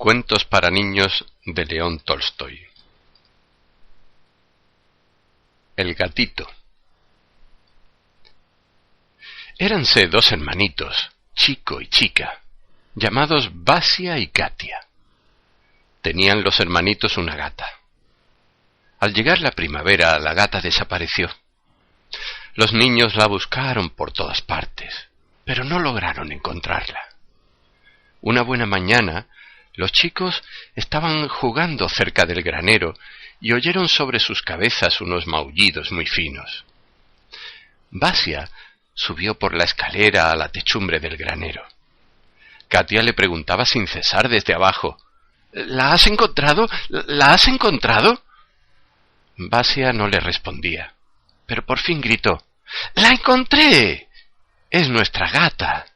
Cuentos para niños de León Tolstoy. El gatito. Éranse dos hermanitos, chico y chica, llamados Vasia y Katia. Tenían los hermanitos una gata. Al llegar la primavera, la gata desapareció. Los niños la buscaron por todas partes, pero no lograron encontrarla. Una buena mañana, los chicos estaban jugando cerca del granero y oyeron sobre sus cabezas unos maullidos muy finos. Vasia subió por la escalera a la techumbre del granero. Katia le preguntaba sin cesar desde abajo: ¿La has encontrado? ¿La has encontrado? Vasia no le respondía, pero por fin gritó: ¡La encontré! ¡Es nuestra gata!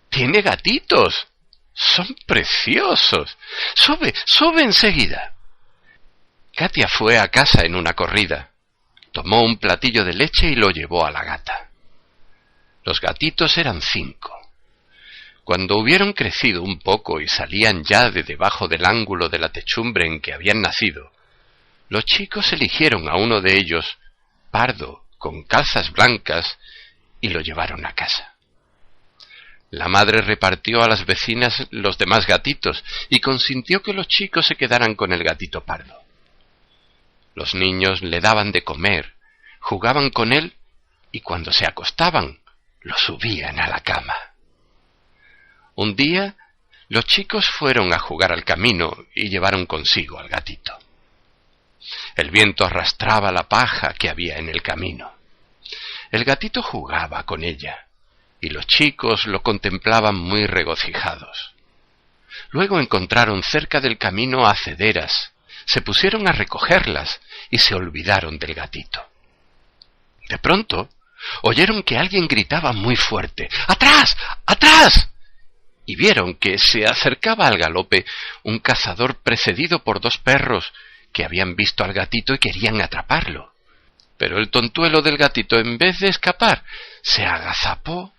¡Tiene gatitos! ¡Son preciosos! ¡Sube, sube enseguida! Katia fue a casa en una corrida. Tomó un platillo de leche y lo llevó a la gata. Los gatitos eran 5. Cuando hubieron crecido un poco y salían ya de debajo del ángulo de la techumbre en que habían nacido, los chicos eligieron a uno de ellos, pardo, con calzas blancas, y lo llevaron a casa. La madre repartió a las vecinas los demás gatitos y consintió que los chicos se quedaran con el gatito pardo. Los niños le daban de comer, jugaban con él y cuando se acostaban, lo subían a la cama. Un día, los chicos fueron a jugar al camino y llevaron consigo al gatito. El viento arrastraba la paja que había en el camino. El gatito jugaba con ella, y los chicos lo contemplaban muy regocijados. Luego encontraron cerca del camino hacederas, se pusieron a recogerlas y se olvidaron del gatito. De pronto, oyeron que alguien gritaba muy fuerte: ¡Atrás! ¡Atrás! Y vieron que se acercaba al galope un cazador precedido por 2 perros que habían visto al gatito y querían atraparlo. Pero el tontuelo del gatito, en vez de escapar, se agazapó,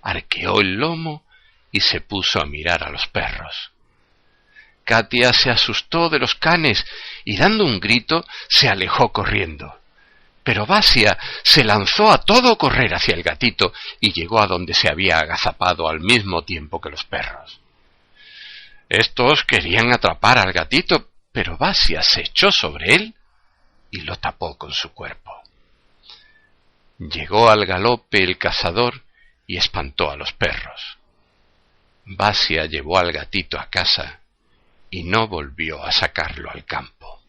arqueó el lomo y se puso a mirar a los perros. Katia se asustó de los canes y dando un grito se alejó corriendo. Pero Vasia se lanzó a todo correr hacia el gatito y llegó a donde se había agazapado al mismo tiempo que los perros. Estos querían atrapar al gatito, pero Vasia se echó sobre él y lo tapó con su cuerpo. Llegó al galope el cazador y espantó a los perros. Vasia llevó al gatito a casa y no volvió a sacarlo al campo.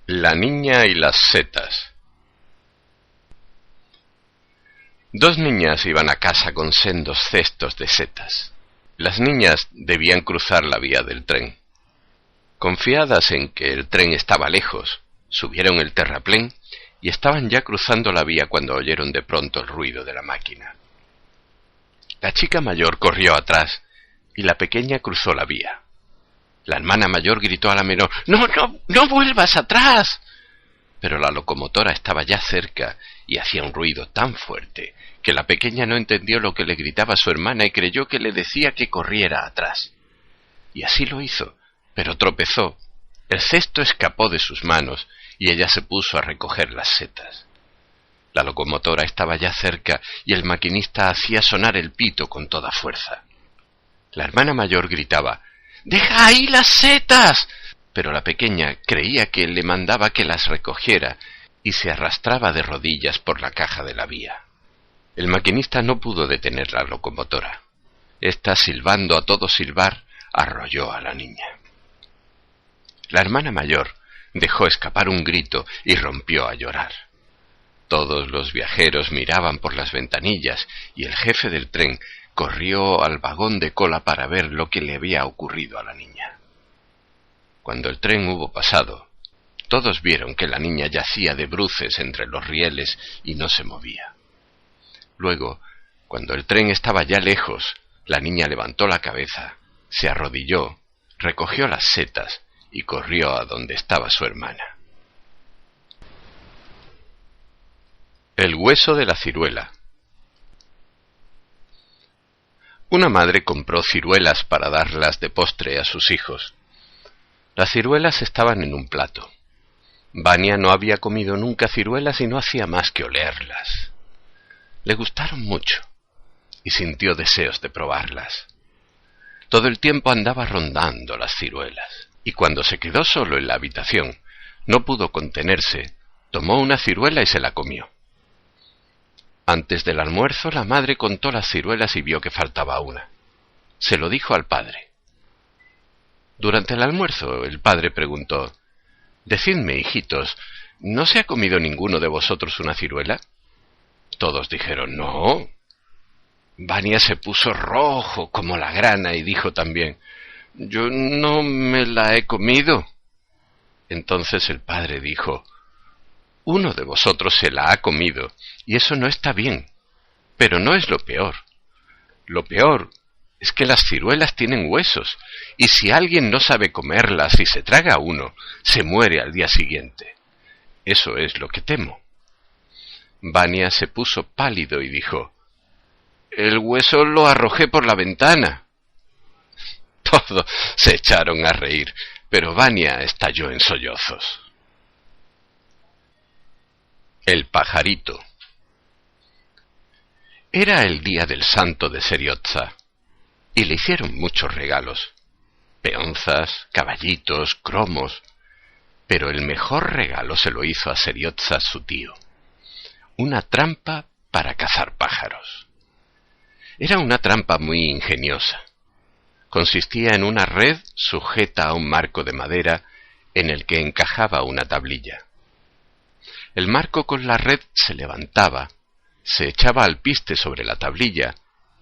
La niña y las setas. 2 niñas iban a casa con sendos cestos de setas. Las niñas debían cruzar la vía del tren. Confiadas en que el tren estaba lejos, subieron el terraplén y estaban ya cruzando la vía cuando oyeron de pronto el ruido de la máquina. La chica mayor corrió atrás y la pequeña cruzó la vía. La hermana mayor gritó a la menor: ¡No, no, no vuelvas atrás! Pero la locomotora estaba ya cerca y hacía un ruido tan fuerte que la pequeña no entendió lo que le gritaba su hermana y creyó que le decía que corriera atrás. Y así lo hizo, pero tropezó. El cesto escapó de sus manos y ella se puso a recoger las setas. La locomotora estaba ya cerca y el maquinista hacía sonar el pito con toda fuerza. La hermana mayor gritaba: ¡Deja ahí las setas! Pero la pequeña creía que le mandaba que las recogiera y se arrastraba de rodillas por la caja de la vía. El maquinista no pudo detener la locomotora. Esta, silbando a todo silbar, arrolló a la niña. La hermana mayor dejó escapar un grito y rompió a llorar. Todos los viajeros miraban por las ventanillas y el jefe del tren corrió al vagón de cola para ver lo que le había ocurrido a la niña. Cuando el tren hubo pasado, todos vieron que la niña yacía de bruces entre los rieles y no se movía. Luego, cuando el tren estaba ya lejos, la niña levantó la cabeza, se arrodilló, recogió las setas y corrió a donde estaba su hermana. El hueso de la ciruela. Una madre compró ciruelas para darlas de postre a sus hijos. Las ciruelas estaban en un plato. Vania no había comido nunca ciruelas y no hacía más que olerlas. Le gustaron mucho y sintió deseos de probarlas. Todo el tiempo andaba rondando las ciruelas, y cuando se quedó solo en la habitación, no pudo contenerse, tomó una ciruela y se la comió. Antes del almuerzo, la madre contó las ciruelas y vio que faltaba una. Se lo dijo al padre. Durante el almuerzo, el padre preguntó: «Decidme, hijitos, ¿no se ha comido ninguno de vosotros una ciruela?» Todos dijeron: «No». Vania se puso rojo como la grana y dijo también: «Yo no me la he comido». Entonces el padre dijo: «Uno de vosotros se la ha comido, y eso no está bien, pero no es lo peor. Lo peor es que las ciruelas tienen huesos, y si alguien no sabe comerlas y se traga uno, se muere al día siguiente. Eso es lo que temo». Vania se puso pálido y dijo: «El hueso lo arrojé por la ventana». Todos se echaron a reír, pero Vania estalló en sollozos. El pajarito. Era el día del santo de Seriotza, y le hicieron muchos regalos: peonzas, caballitos, cromos. Pero el mejor regalo se lo hizo a Seriotza su tío: una trampa para cazar pájaros. Era una trampa muy ingeniosa. Consistía en una red sujeta a un marco de madera en el que encajaba una tablilla. El marco con la red se levantaba, se echaba alpiste sobre la tablilla,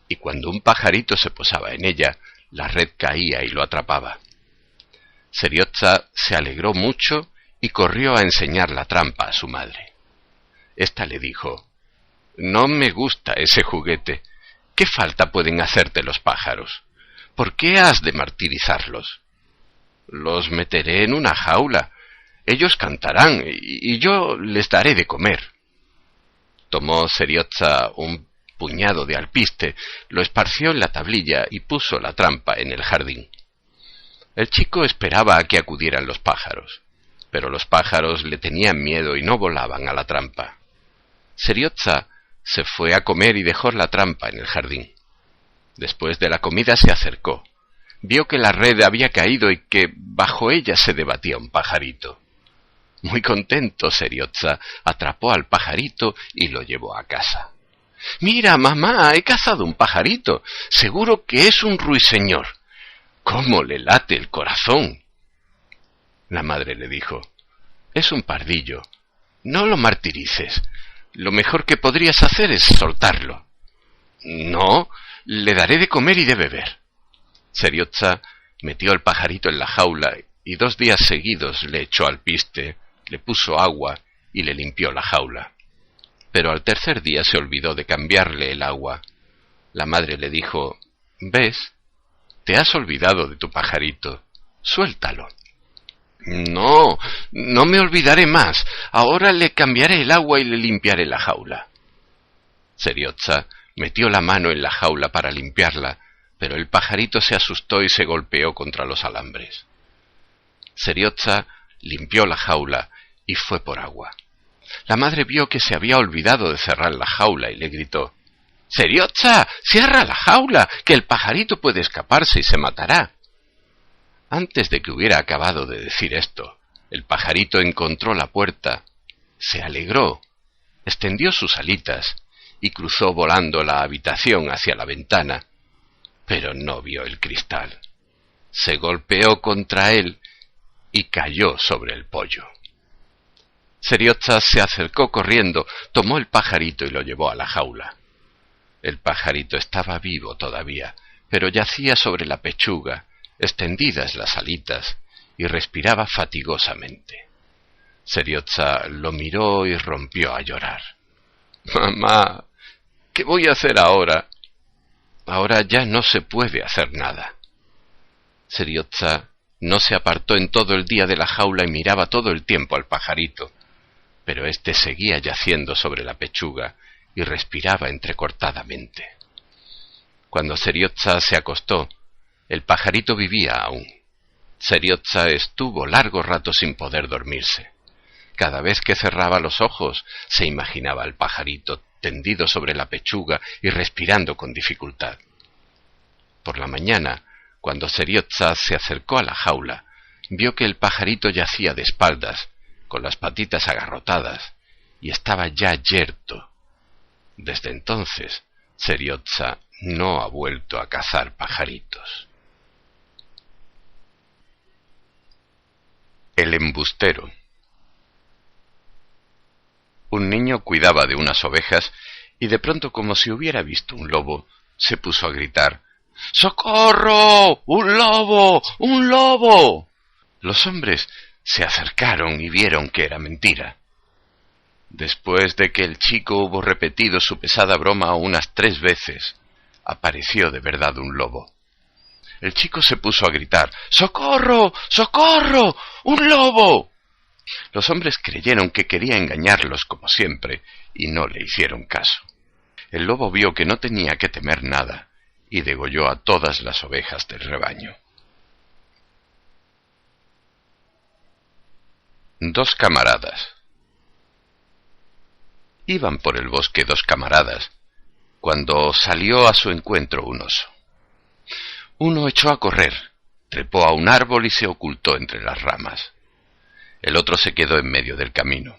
y cuando un pajarito se posaba en ella, la red caía y lo atrapaba. Seriotza se alegró mucho y corrió a enseñar la trampa a su madre. Ésta le dijo: «No me gusta ese juguete. ¿Qué falta pueden hacerte los pájaros? ¿Por qué has de martirizarlos? Los meteré en una jaula. Ellos cantarán y yo les daré de comer». Tomó Seriotza un puñado de alpiste, lo esparció en la tablilla y puso la trampa en el jardín. El chico esperaba a que acudieran los pájaros, pero los pájaros le tenían miedo y no volaban a la trampa. Seriotza se fue a comer y dejó la trampa en el jardín. Después de la comida se acercó. Vio que la red había caído y que bajo ella se debatía un pajarito. Muy contento, Seriotza atrapó al pajarito y lo llevó a casa. «Mira, mamá, he cazado un pajarito. Seguro que es un ruiseñor. ¡Cómo le late el corazón!». La madre le dijo: «Es un pardillo. No lo martirices. Lo mejor que podrías hacer es soltarlo». «No, le daré de comer y de beber». Seriotza metió al pajarito en la jaula y 2 días seguidos le echó alpiste, le puso agua y le limpió la jaula. Pero al 3er día se olvidó de cambiarle el agua. La madre le dijo: «¿Ves? Te has olvidado de tu pajarito. Suéltalo». «No, no me olvidaré más. Ahora le cambiaré el agua y le limpiaré la jaula». Seriotza metió la mano en la jaula para limpiarla, pero el pajarito se asustó y se golpeó contra los alambres. Seriotza limpió la jaula y fue por agua. La madre vio que se había olvidado de cerrar la jaula y le gritó: «Seriotza, cierra la jaula, que el pajarito puede escaparse y se matará». Antes de que hubiera acabado de decir esto, el pajarito encontró la puerta, se alegró, extendió sus alitas y cruzó volando la habitación hacia la ventana, pero no vio el cristal. Se golpeó contra él y cayó sobre el pollo. Seriotza se acercó corriendo, tomó el pajarito y lo llevó a la jaula. El pajarito estaba vivo todavía, pero yacía sobre la pechuga, extendidas las alitas, y respiraba fatigosamente. Seriotza lo miró y rompió a llorar. «Mamá, ¿qué voy a hacer ahora? Ahora ya no se puede hacer nada». Seriotza no se apartó en todo el día de la jaula y miraba todo el tiempo al pajarito, pero éste seguía yaciendo sobre la pechuga y respiraba entrecortadamente. Cuando Seriotza se acostó, el pajarito vivía aún. Seriotza estuvo largo rato sin poder dormirse. Cada vez que cerraba los ojos, se imaginaba al pajarito tendido sobre la pechuga y respirando con dificultad. Por la mañana, cuando Seriotza se acercó a la jaula, vio que el pajarito yacía de espaldas, con las patitas agarrotadas, y estaba ya yerto. Desde entonces, Seriotza no ha vuelto a cazar pajaritos. El embustero. Un niño cuidaba de unas ovejas y de pronto, como si hubiera visto un lobo, se puso a gritar: ¡Socorro! ¡Un lobo! ¡Un lobo! Los hombres se acercaron y vieron que era mentira. Después de que el chico hubo repetido su pesada broma unas 3 veces, apareció de verdad un lobo. El chico se puso a gritar: ¡Socorro! ¡Socorro! ¡Un lobo! Los hombres creyeron que quería engañarlos como siempre y no le hicieron caso. El lobo vio que no tenía que temer nada y degolló a todas las ovejas del rebaño. 2 camaradas. Iban por el bosque 2 camaradas, cuando salió a su encuentro un oso. Uno echó a correr, trepó a un árbol y se ocultó entre las ramas. El otro se quedó en medio del camino.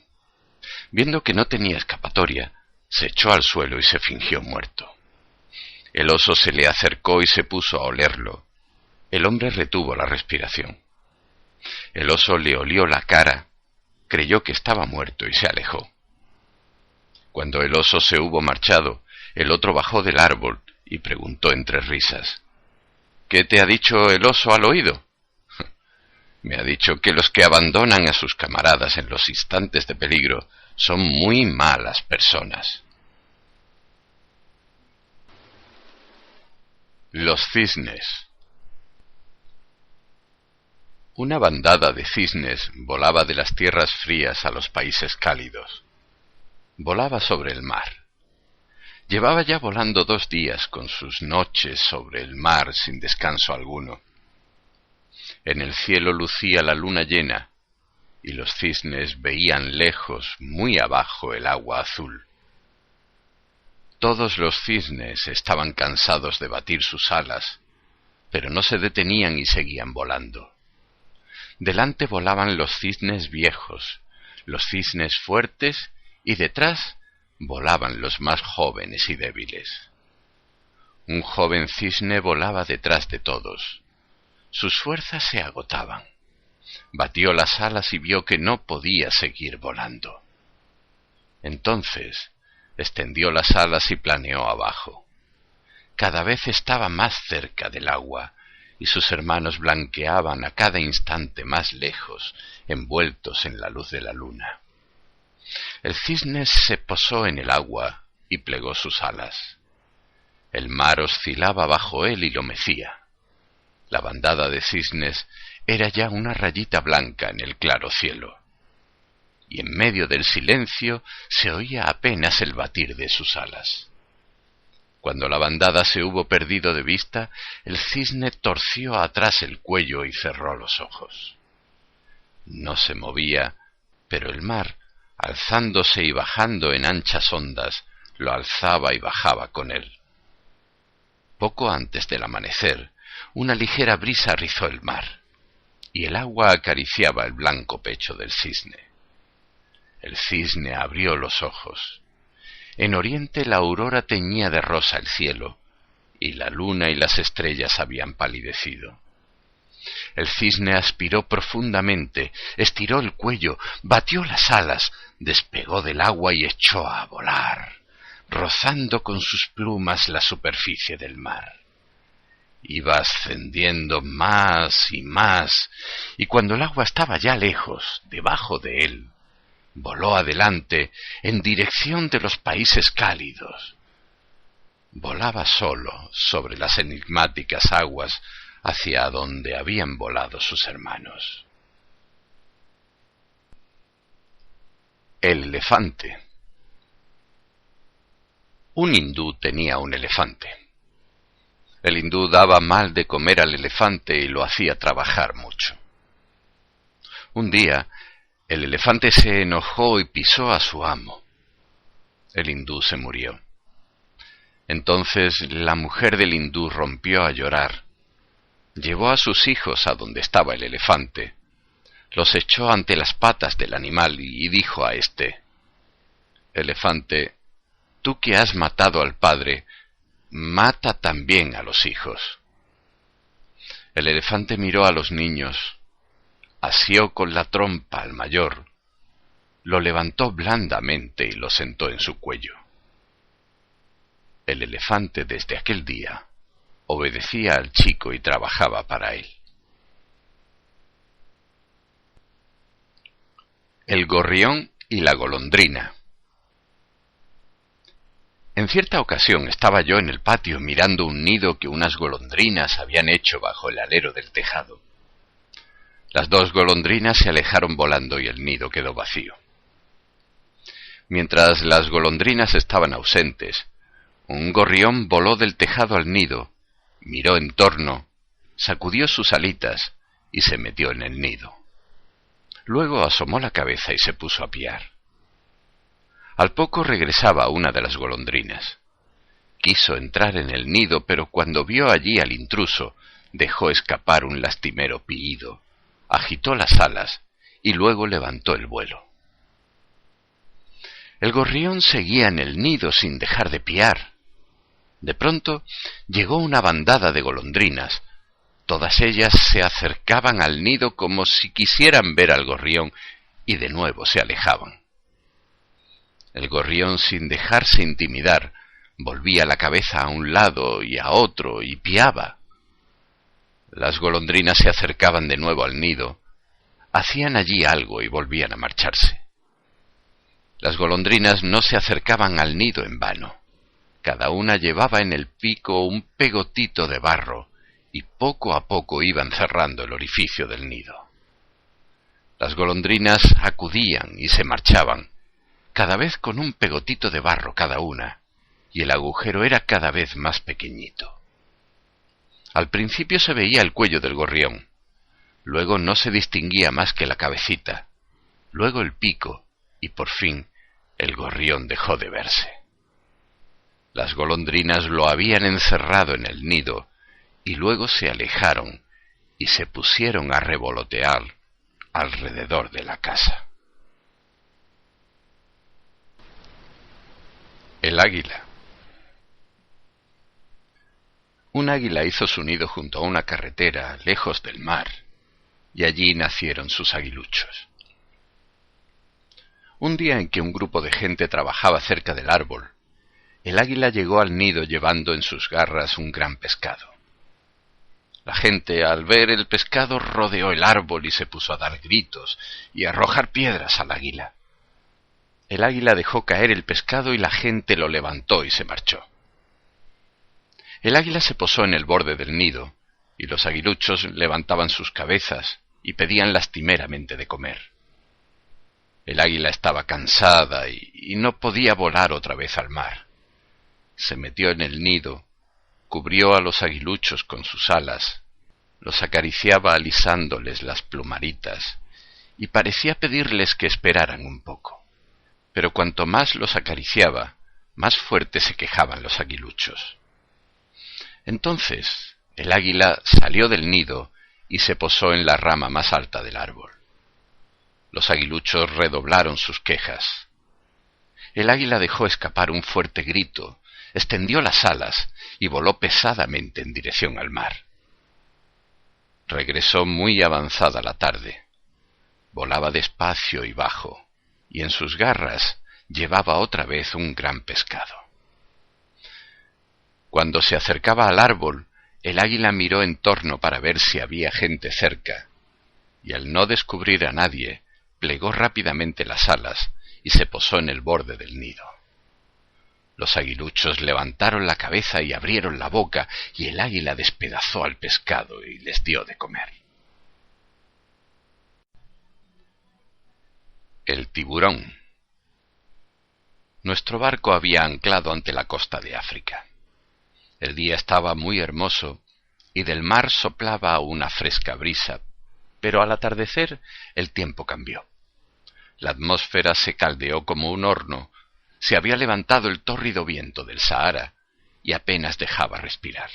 Viendo que no tenía escapatoria, se echó al suelo y se fingió muerto. El oso se le acercó y se puso a olerlo. El hombre retuvo la respiración. El oso le olió la cara, creyó que estaba muerto y se alejó. Cuando el oso se hubo marchado, el otro bajó del árbol y preguntó entre risas: ¿Qué te ha dicho el oso al oído? Me ha dicho que los que abandonan a sus camaradas en los instantes de peligro son muy malas personas. Los cisnes. Una bandada de cisnes volaba de las tierras frías a los países cálidos. Volaba sobre el mar. Llevaba ya volando 2 días con sus noches sobre el mar sin descanso alguno. En el cielo lucía la luna llena, y los cisnes veían lejos, muy abajo, el agua azul. Todos los cisnes estaban cansados de batir sus alas, pero no se detenían y seguían volando. Delante volaban los cisnes viejos, los cisnes fuertes, y detrás volaban los más jóvenes y débiles. Un joven cisne volaba detrás de todos. Sus fuerzas se agotaban. Batió las alas y vio que no podía seguir volando. Entonces extendió las alas y planeó abajo. Cada vez estaba más cerca del agua, y sus hermanos blanqueaban a cada instante más lejos, envueltos en la luz de la luna. El cisne se posó en el agua y plegó sus alas. El mar oscilaba bajo él y lo mecía. La bandada de cisnes era ya una rayita blanca en el claro cielo, y en medio del silencio se oía apenas el batir de sus alas. Cuando la bandada se hubo perdido de vista, el cisne torció atrás el cuello y cerró los ojos. No se movía, pero el mar, alzándose y bajando en anchas ondas, lo alzaba y bajaba con él. Poco antes del amanecer, una ligera brisa rizó el mar, y el agua acariciaba el blanco pecho del cisne. El cisne abrió los ojos. En oriente la aurora teñía de rosa el cielo, y la luna y las estrellas habían palidecido. El cisne aspiró profundamente, estiró el cuello, batió las alas, despegó del agua y echó a volar, rozando con sus plumas la superficie del mar. Iba ascendiendo más y más, y cuando el agua estaba ya lejos, debajo de él, voló adelante en dirección de los países cálidos. Volaba solo sobre las enigmáticas aguas hacia donde habían volado sus hermanos. El elefante. Un hindú tenía un elefante. El hindú daba mal de comer al elefante y lo hacía trabajar mucho. Un día, el elefante se enojó y pisó a su amo. El hindú se murió. Entonces la mujer del hindú rompió a llorar. Llevó a sus hijos a donde estaba el elefante. Los echó ante las patas del animal y dijo a éste: «Elefante, tú que has matado al padre, mata también a los hijos». El elefante miró a los niños, asió con la trompa al mayor, lo levantó blandamente y lo sentó en su cuello. El elefante desde aquel día obedecía al chico y trabajaba para él. El gorrión y la golondrina. En cierta ocasión estaba yo en el patio mirando un nido que unas golondrinas habían hecho bajo el alero del tejado. Las dos golondrinas se alejaron volando y el nido quedó vacío. Mientras las golondrinas estaban ausentes, un gorrión voló del tejado al nido, miró en torno, sacudió sus alitas y se metió en el nido. Luego asomó la cabeza y se puso a piar. Al poco regresaba una de las golondrinas. Quiso entrar en el nido, pero cuando vio allí al intruso, dejó escapar un lastimero piído, agitó las alas y luego levantó el vuelo. El gorrión seguía en el nido sin dejar de piar. De pronto llegó una bandada de golondrinas. Todas ellas se acercaban al nido como si quisieran ver al gorrión y de nuevo se alejaban. El gorrión, sin dejarse intimidar, volvía la cabeza a un lado y a otro y piaba. Las golondrinas se acercaban de nuevo al nido, hacían allí algo y volvían a marcharse. Las golondrinas no se acercaban al nido en vano. Cada una llevaba en el pico un pegotito de barro y poco a poco iban cerrando el orificio del nido. Las golondrinas acudían y se marchaban, cada vez con un pegotito de barro cada una, y el agujero era cada vez más pequeñito. Al principio se veía el cuello del gorrión, luego no se distinguía más que la cabecita, luego el pico, y por fin el gorrión dejó de verse. Las golondrinas lo habían encerrado en el nido, y luego se alejaron y se pusieron a revolotear alrededor de la casa. El águila. Un águila hizo su nido junto a una carretera, lejos del mar, y allí nacieron sus aguiluchos. Un día en que un grupo de gente trabajaba cerca del árbol, el águila llegó al nido llevando en sus garras un gran pescado. La gente, al ver el pescado, rodeó el árbol y se puso a dar gritos y a arrojar piedras al águila. El águila dejó caer el pescado y la gente lo levantó y se marchó. El águila se posó en el borde del nido, y los aguiluchos levantaban sus cabezas y pedían lastimeramente de comer. El águila estaba cansada y no podía volar otra vez al mar. Se metió en el nido, cubrió a los aguiluchos con sus alas, los acariciaba alisándoles las plumaritas, y parecía pedirles que esperaran un poco. Pero cuanto más los acariciaba, más fuerte se quejaban los aguiluchos. Entonces el águila salió del nido y se posó en la rama más alta del árbol. Los aguiluchos redoblaron sus quejas. El águila dejó escapar un fuerte grito, extendió las alas y voló pesadamente en dirección al mar. Regresó muy avanzada la tarde. Volaba despacio y bajo, y en sus garras llevaba otra vez un gran pescado. Cuando se acercaba al árbol, el águila miró en torno para ver si había gente cerca, y al no descubrir a nadie, plegó rápidamente las alas y se posó en el borde del nido. Los aguiluchos levantaron la cabeza y abrieron la boca, y el águila despedazó al pescado y les dio de comer. El tiburón. Nuestro barco había anclado ante la costa de África. El día estaba muy hermoso y del mar soplaba una fresca brisa, pero al atardecer el tiempo cambió. La atmósfera se caldeó como un horno, se había levantado el tórrido viento del Sahara y apenas dejaba respirar.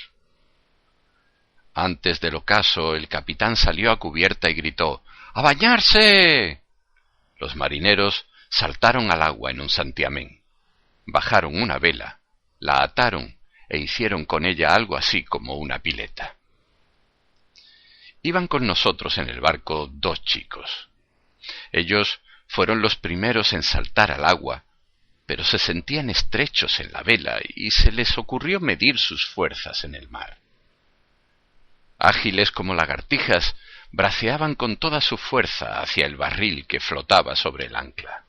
Antes del ocaso, el capitán salió a cubierta y gritó: ¡A bañarse! Los marineros saltaron al agua en un santiamén, bajaron una vela, la ataron e hicieron con ella algo así como una pileta. Iban con nosotros en el barco 2 chicos. Ellos fueron los primeros en saltar al agua, pero se sentían estrechos en la vela y se les ocurrió medir sus fuerzas en el mar. Ágiles como lagartijas, braceaban con toda su fuerza hacia el barril que flotaba sobre el ancla.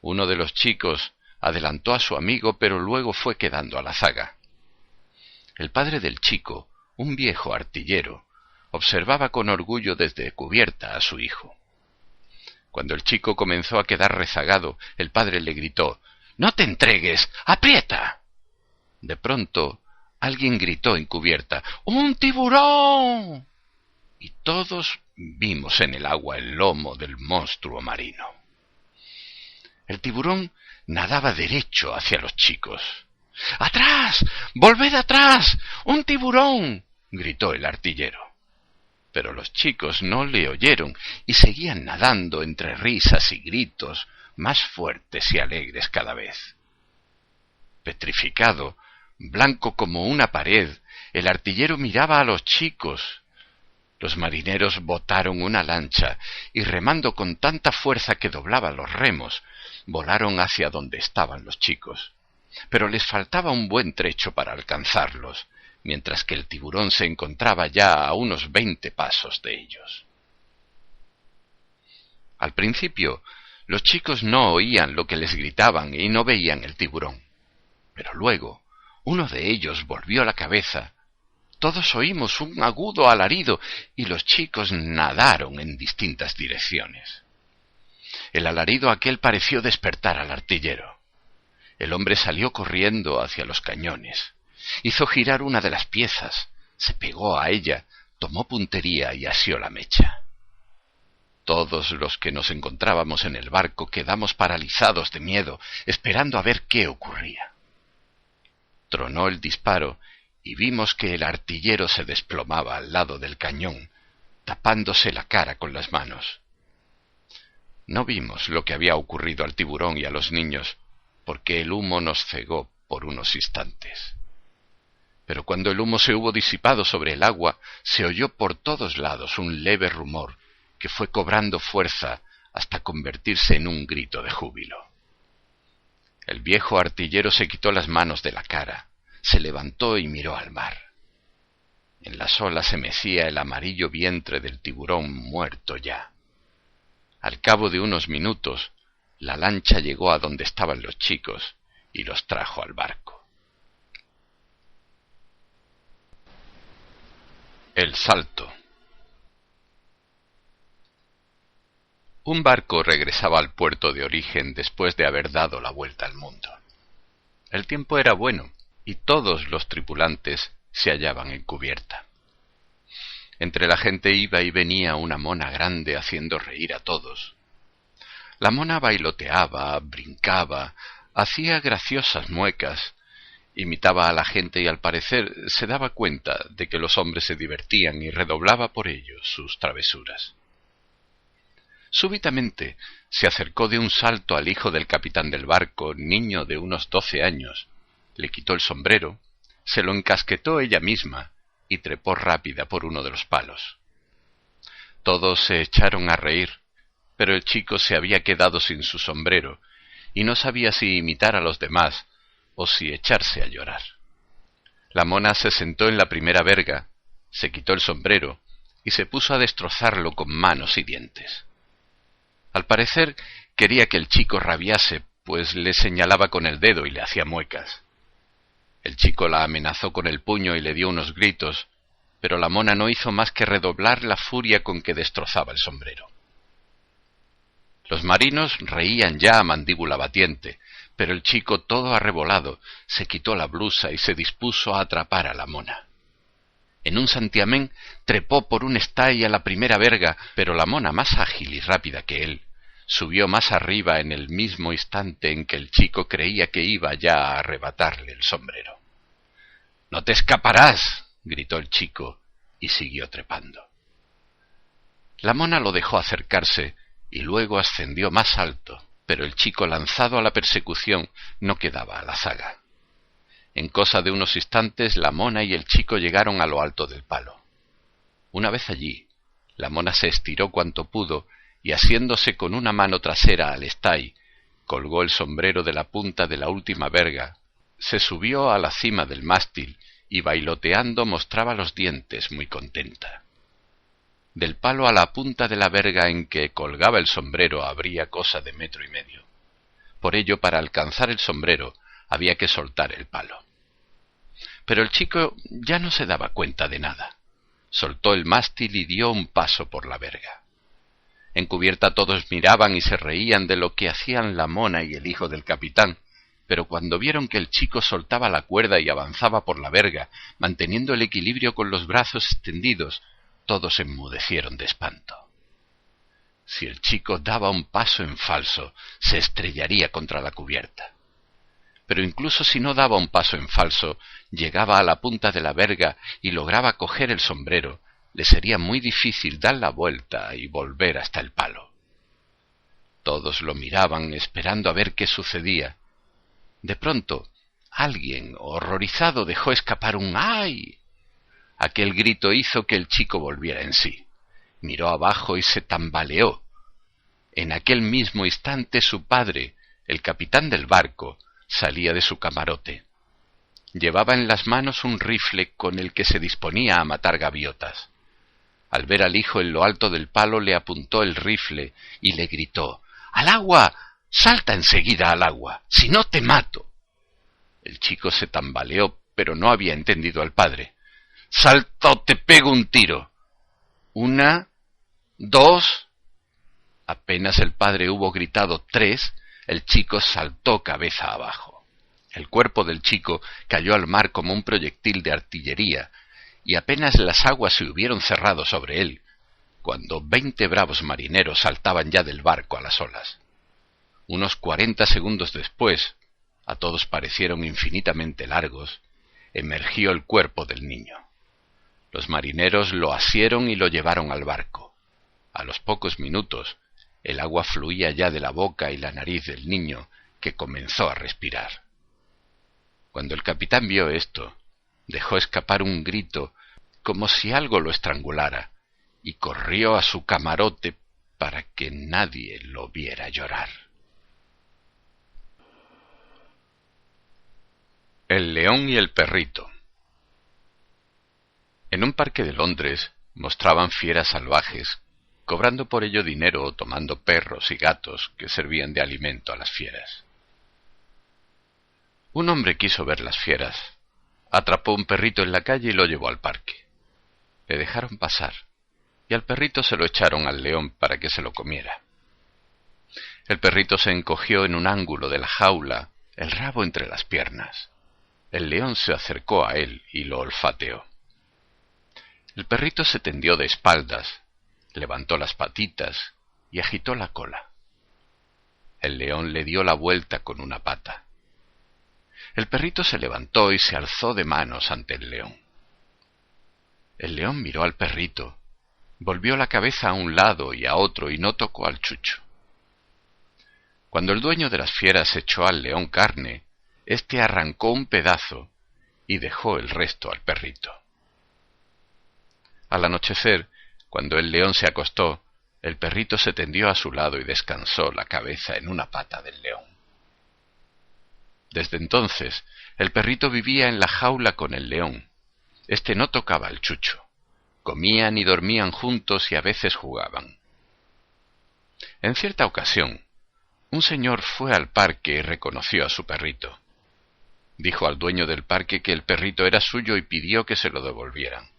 Uno de los chicos adelantó a su amigo, pero luego fue quedando a la zaga. El padre del chico, un viejo artillero, observaba con orgullo desde cubierta a su hijo. Cuando el chico comenzó a quedar rezagado, el padre le gritó: «¡No te entregues! ¡Aprieta!». De pronto, alguien gritó en cubierta: «¡Un tiburón!». Y todos vimos en el agua el lomo del monstruo marino. El tiburón nadaba derecho hacia los chicos. «¡Atrás! ¡Volved atrás! ¡Un tiburón!», gritó el artillero. Pero los chicos no le oyeron y seguían nadando entre risas y gritos, más fuertes y alegres cada vez. Petrificado, blanco como una pared, el artillero miraba a los chicos. Los marineros botaron una lancha y, remando con tanta fuerza que doblaba los remos, volaron hacia donde estaban los chicos. Pero les faltaba un buen trecho para alcanzarlos, mientras que el tiburón se encontraba ya a unos 20 pasos de ellos. Al principio, los chicos no oían lo que les gritaban y no veían el tiburón. Pero luego, uno de ellos volvió la cabeza. Todos oímos un agudo alarido y los chicos nadaron en distintas direcciones. El alarido aquel pareció despertar al artillero. El hombre salió corriendo hacia los cañones. Hizo girar una de las piezas, se pegó a ella, tomó puntería y asió la mecha. Todos los que nos encontrábamos en el barco quedamos paralizados de miedo, esperando a ver qué ocurría. Tronó el disparo y vimos que el artillero se desplomaba al lado del cañón, tapándose la cara con las manos. No vimos lo que había ocurrido al tiburón y a los niños, porque el humo nos cegó por unos instantes. Pero cuando el humo se hubo disipado sobre el agua, se oyó por todos lados un leve rumor que fue cobrando fuerza hasta convertirse en un grito de júbilo. El viejo artillero se quitó las manos de la cara, se levantó y miró al mar. En las olas se mecía el amarillo vientre del tiburón muerto ya. Al cabo de unos minutos, la lancha llegó a donde estaban los chicos y los trajo al barco. El salto. Un barco regresaba al puerto de origen después de haber dado la vuelta al mundo. El tiempo era bueno y todos los tripulantes se hallaban en cubierta. Entre la gente iba y venía una mona grande haciendo reír a todos. La mona bailoteaba, brincaba, hacía graciosas muecas, imitaba a la gente y al parecer se daba cuenta de que los hombres se divertían y redoblaba por ello sus travesuras. Súbitamente se acercó de un salto al hijo del capitán del barco, niño de unos 12 años, le quitó el sombrero, se lo encasquetó ella misma y trepó rápida por uno de los palos. Todos se echaron a reír, pero el chico se había quedado sin su sombrero y no sabía si imitar a los demás o si echarse a llorar. La mona se sentó en la primera verga, se quitó el sombrero y se puso a destrozarlo con manos y dientes. Al parecer quería que el chico rabiase, pues le señalaba con el dedo y le hacía muecas. El chico la amenazó con el puño y le dio unos gritos, pero la mona no hizo más que redoblar la furia con que destrozaba el sombrero. Los marinos reían ya a mandíbula batiente, Pero el chico, todo arrebolado, se quitó la blusa y se dispuso a atrapar a la mona. En un santiamén trepó por un estay a la primera verga, pero la mona, más ágil y rápida que él, subió más arriba en el mismo instante en que el chico creía que iba ya a arrebatarle el sombrero. «¡No te escaparás!», gritó el chico, y siguió trepando. La mona lo dejó acercarse y luego ascendió más alto, pero el chico, lanzado a la persecución, no quedaba a la zaga. En cosa de unos instantes la mona y el chico llegaron a lo alto del palo. Una vez allí, la mona se estiró cuanto pudo y, asiéndose con una mano trasera al estay, colgó el sombrero de la punta de la última verga, se subió a la cima del mástil y, bailoteando, mostraba los dientes muy contenta. Del palo a la punta de la verga en que colgaba el sombrero habría cosa de 1,5 metros. Por ello, para alcanzar el sombrero, había que soltar el palo. Pero el chico ya no se daba cuenta de nada. Soltó el mástil y dio un paso por la verga. En cubierta todos miraban y se reían de lo que hacían la mona y el hijo del capitán, pero cuando vieron que el chico soltaba la cuerda y avanzaba por la verga, manteniendo el equilibrio con los brazos extendidos, todos enmudecieron de espanto. Si el chico daba un paso en falso, se estrellaría contra la cubierta. Pero incluso si no daba un paso en falso, llegaba a la punta de la verga y lograba coger el sombrero, le sería muy difícil dar la vuelta y volver hasta el palo. Todos lo miraban esperando a ver qué sucedía. De pronto, alguien, horrorizado, dejó escapar un ¡ay! Aquel grito hizo que el chico volviera en sí. Miró abajo y se tambaleó. En aquel mismo instante su padre, el capitán del barco, salía de su camarote. Llevaba en las manos un rifle con el que se disponía a matar gaviotas. Al ver al hijo en lo alto del palo, le apuntó el rifle y le gritó: «¡Al agua! ¡Salta enseguida al agua! ¡Si no te mato!». El chico se tambaleó, pero no había entendido al padre. «¡Salta o te pego un tiro! 1, 2». Apenas el padre hubo gritado 3, el chico saltó cabeza abajo. El cuerpo del chico cayó al mar como un proyectil de artillería, y apenas las aguas se hubieron cerrado sobre él, cuando 20 bravos marineros saltaban ya del barco a las olas. Unos 40 segundos después, a todos parecieron infinitamente largos, emergió el cuerpo del niño. Los marineros lo asieron y lo llevaron al barco. A los pocos minutos, el agua fluía ya de la boca y la nariz del niño, que comenzó a respirar. Cuando el capitán vio esto, dejó escapar un grito como si algo lo estrangulara, y corrió a su camarote para que nadie lo viera llorar. El león y el perrito. En un parque de Londres mostraban fieras salvajes, cobrando por ello dinero o tomando perros y gatos que servían de alimento a las fieras. Un hombre quiso ver las fieras. Atrapó un perrito en la calle y lo llevó al parque. Le dejaron pasar, y al perrito se lo echaron al león para que se lo comiera. El perrito se encogió en un ángulo de la jaula, el rabo entre las piernas. El león se acercó a él y lo olfateó. El perrito se tendió de espaldas, levantó las patitas y agitó la cola. El león le dio la vuelta con una pata. El perrito se levantó y se alzó de manos ante el león. El león miró al perrito, volvió la cabeza a un lado y a otro y no tocó al chucho. Cuando el dueño de las fieras echó al león carne, éste arrancó un pedazo y dejó el resto al perrito. Al anochecer, cuando el león se acostó, el perrito se tendió a su lado y descansó la cabeza en una pata del león. Desde entonces, el perrito vivía en la jaula con el león. Este no tocaba al chucho. Comían y dormían juntos y a veces jugaban. En cierta ocasión, un señor fue al parque y reconoció a su perrito. Dijo al dueño del parque que el perrito era suyo y pidió que se lo devolvieran.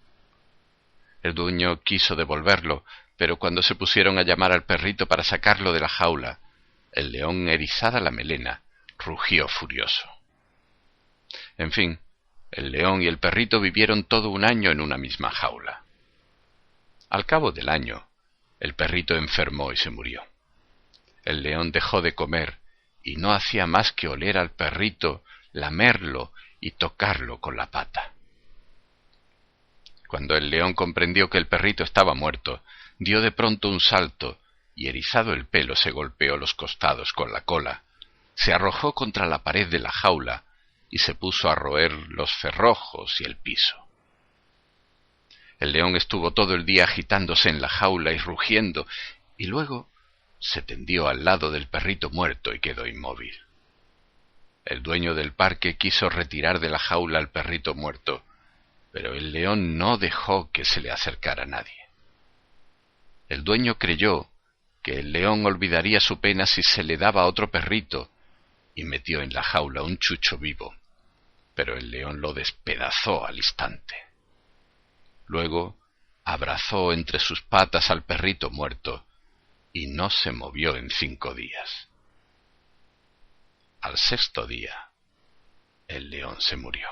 El dueño quiso devolverlo, pero cuando se pusieron a llamar al perrito para sacarlo de la jaula, el león, erizada la melena, rugió furioso. En fin, el león y el perrito vivieron todo un año en una misma jaula. Al cabo del año, el perrito enfermó y se murió. El león dejó de comer y no hacía más que oler al perrito, lamerlo y tocarlo con la pata. Cuando el león comprendió que el perrito estaba muerto, dio de pronto un salto y, erizado el pelo, se golpeó los costados con la cola, se arrojó contra la pared de la jaula y se puso a roer los cerrojos y el piso. El león estuvo todo el día agitándose en la jaula y rugiendo, y luego se tendió al lado del perrito muerto y quedó inmóvil. El dueño del parque quiso retirar de la jaula al perrito muerto, pero el león no dejó que se le acercara nadie. El dueño creyó que el león olvidaría su pena si se le daba otro perrito, y metió en la jaula un chucho vivo, pero el león lo despedazó al instante. Luego abrazó entre sus patas al perrito muerto y no se movió en 5 días. Al 6.º día, el león se murió.